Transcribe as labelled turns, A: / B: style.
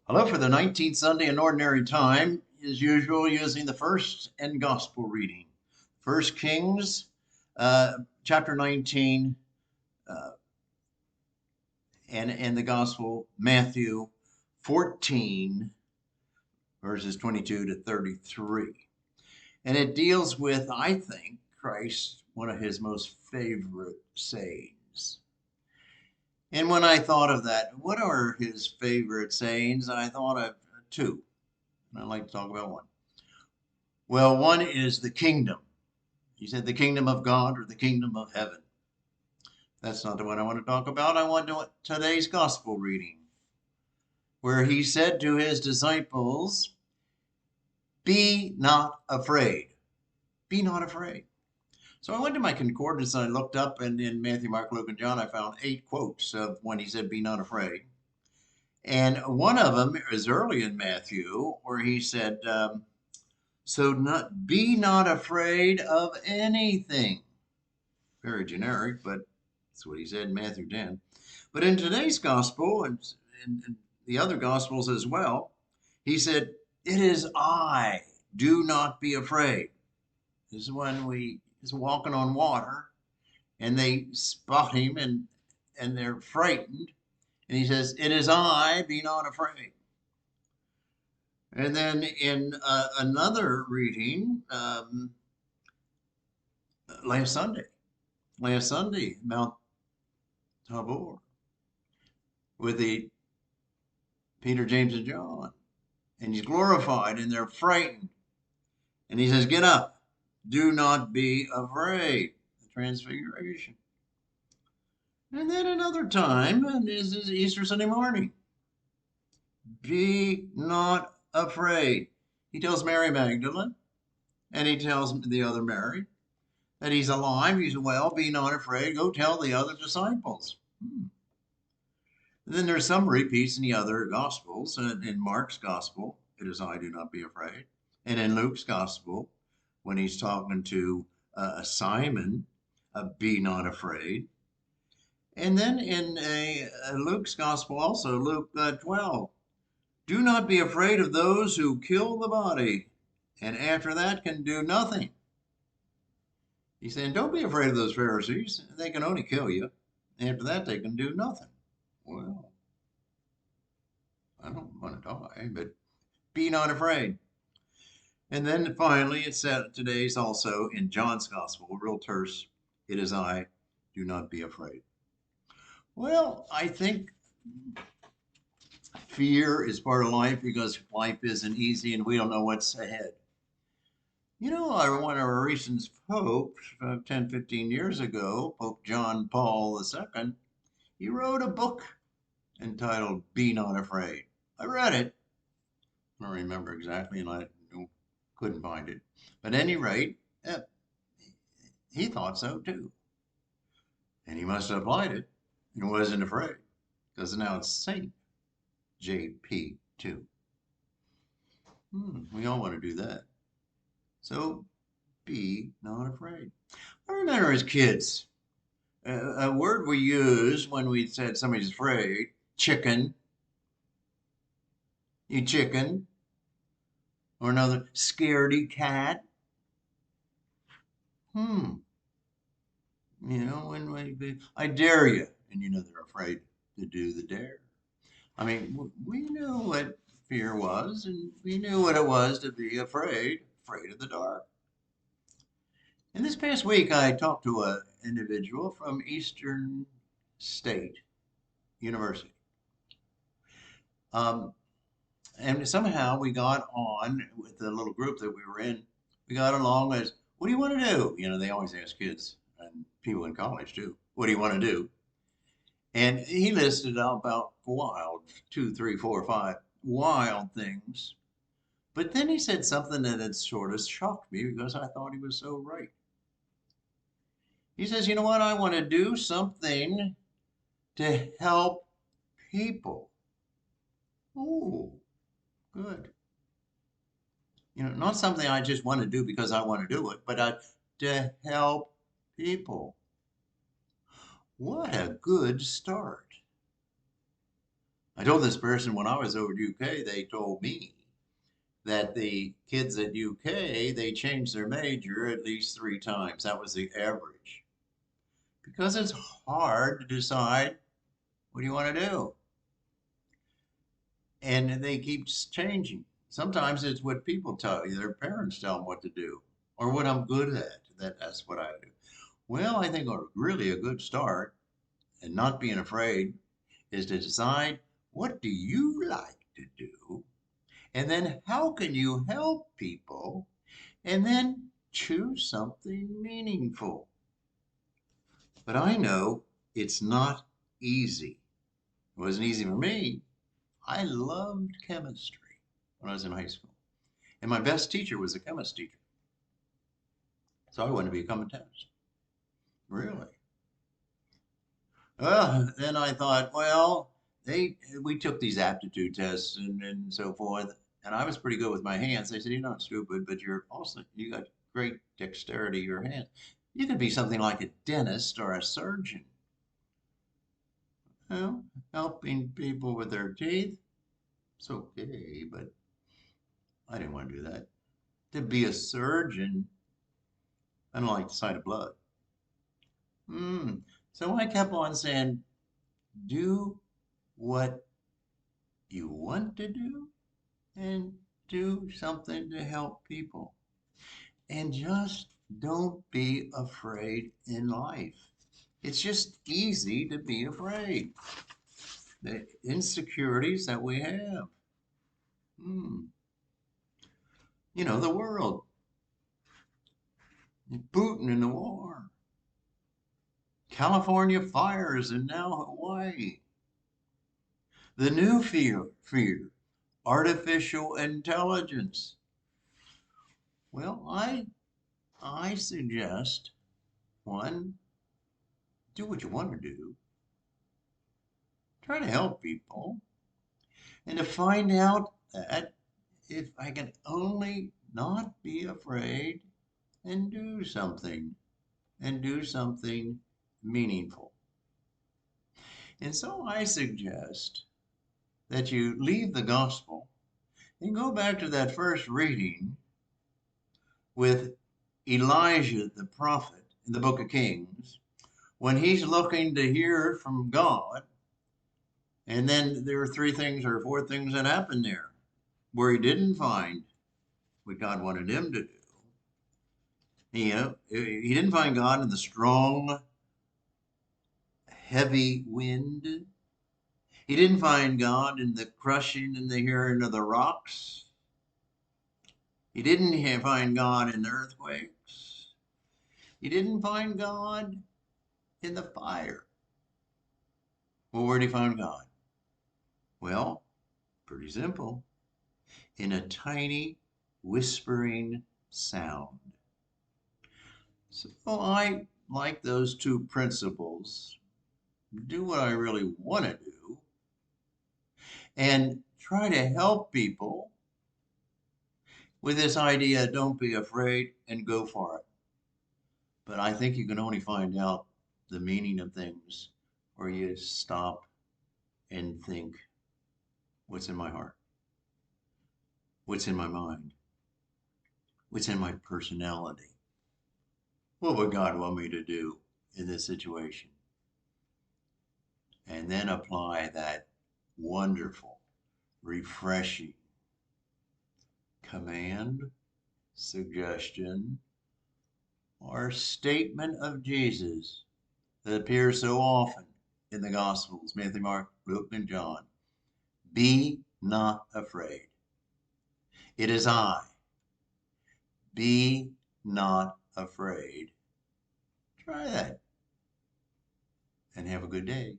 A: Hello for the 19th Sunday in Ordinary Time, as usual, using the first and gospel reading. First Kings, chapter 19, uh, and the gospel, Matthew 14, verses 22 to 33. And it deals with, I think, Christ, one of his most favorite sayings. And when I thought of that, what are his favorite sayings? I thought of two, and I'd like to talk about one. Well, one is the kingdom. He said the kingdom of God or the kingdom of heaven. That's not the one I want to talk about. I want today's gospel reading, where he said to his disciples, be not afraid. Be not afraid. So I went to my concordance and I looked up, and in Matthew, Mark, Luke, and John, I found 8 quotes of when he said, be not afraid. And one of them is early in Matthew, where he said, be not afraid of anything. Very generic, but that's what he said in Matthew 10. But in today's gospel and in the other gospels as well, he said, it is I, do not be afraid. This is when he's walking on water and they spot him and they're frightened. And he says, it is I, be not afraid. And then in another reading, last Sunday, Mount Tabor, with the Peter, James, and John. And he's glorified and they're frightened. And he says, get up, do not be afraid. The transfiguration. And then another time, and this is Easter Sunday morning. Be not afraid. He tells Mary Magdalene, and he tells the other Mary, that he's alive, he's well, be not afraid. Go tell the other disciples. Then there's some repeats in the other Gospels. In Mark's Gospel, it is I, do not be afraid. And in Luke's Gospel, when he's talking to Simon, be not afraid. And then in Luke's Gospel also, Luke 12, do not be afraid of those who kill the body, and after that can do nothing. He's saying, don't be afraid of those Pharisees. They can only kill you. After that, they can do nothing. Well, I don't want to die, but be not afraid. And then finally, it said today's also in John's Gospel, real terse, it is I, do not be afraid. Well, I think fear is part of life because life isn't easy and we don't know what's ahead. You know, one of our recent popes, 10, 15 years ago, Pope John Paul II, he wrote a book entitled Be Not Afraid. I read it. I don't remember exactly, and I couldn't find it. But at any rate, he thought so too. And he must have applied it and wasn't afraid, because now it's Saint JP2. We all want to do that. So be not afraid. I remember as kids, a word we used when we said somebody's afraid, chicken. You chicken. Or another, scaredy cat. You know, I dare you. And you know they're afraid to do the dare. I mean, we knew what fear was, and we knew what it was to be afraid of the dark. And this past week, I talked to an individual from Eastern State University. And somehow we got on with the little group that we were in. We got along as, what do you want to do? You know, they always ask kids and people in college too, what do you want to do? And he listed out about wild, 2, 3, 4, 5 wild things. But then he said something that had sort of shocked me because I thought he was so right. He says, you know what? I want to do something to help people. Oh, good. You know, not something I just want to do because I want to do it, but to help people. What a good start. I told this person when I was over at UK, they told me that the kids at UK, they changed their major at least 3 times. That was the average. Because it's hard to decide what do you want to do. And they keep changing. Sometimes it's what people tell you, their parents tell them what to do, or what I'm good at. That's what I do. Well, I think really a good start, and not being afraid, is to decide what do you like to do, and then how can you help people, and then choose something meaningful. But I know it's not easy. It wasn't easy for me. I loved chemistry when I was in high school. And my best teacher was a chemist teacher. So I wanted to become a chemist. Really? Then I thought, well, we took these aptitude tests and so forth, and I was pretty good with my hands. They said, you're not stupid, but you got great dexterity in your hands. You could be something like a dentist or a surgeon. Well, helping people with their teeth, it's okay, but I didn't want to do that. To be a surgeon, I don't like the sight of blood. So I kept on saying, do what you want to do and do something to help people. And just don't be afraid in life. It's just easy to be afraid. The insecurities that we have. The world, Putin in the war, California fires, and now Hawaii. The new fear, artificial intelligence. Well, I suggest, one, do what you want to do. Try to help people. And to find out that if I can only not be afraid and do something meaningful. And so I suggest that you leave the gospel and go back to that first reading with Elijah the prophet in the book of Kings, when he's looking to hear from God. And then there are 3 things or 4 things that happened there where he didn't find what God wanted him to do. He didn't find God in the strong, heavy wind. He didn't find God in the crushing and the hearing of the rocks. He didn't find God in the earthquakes. He didn't find God in the fire. Well, where did he find God? Well, pretty simple. In a tiny whispering sound. So I like those 2 principles. Do what I really want to do and try to help people with this idea, don't be afraid and go for it. But I think you can only find out the meaning of things where you stop and think, what's in my heart? What's in my mind? What's in my personality? What would God want me to do in this situation? And then apply that wonderful, refreshing command, suggestion, or statement of Jesus that appears so often in the Gospels, Matthew, Mark, Luke, and John. Be not afraid. It is I. Be not afraid. Try that and have a good day.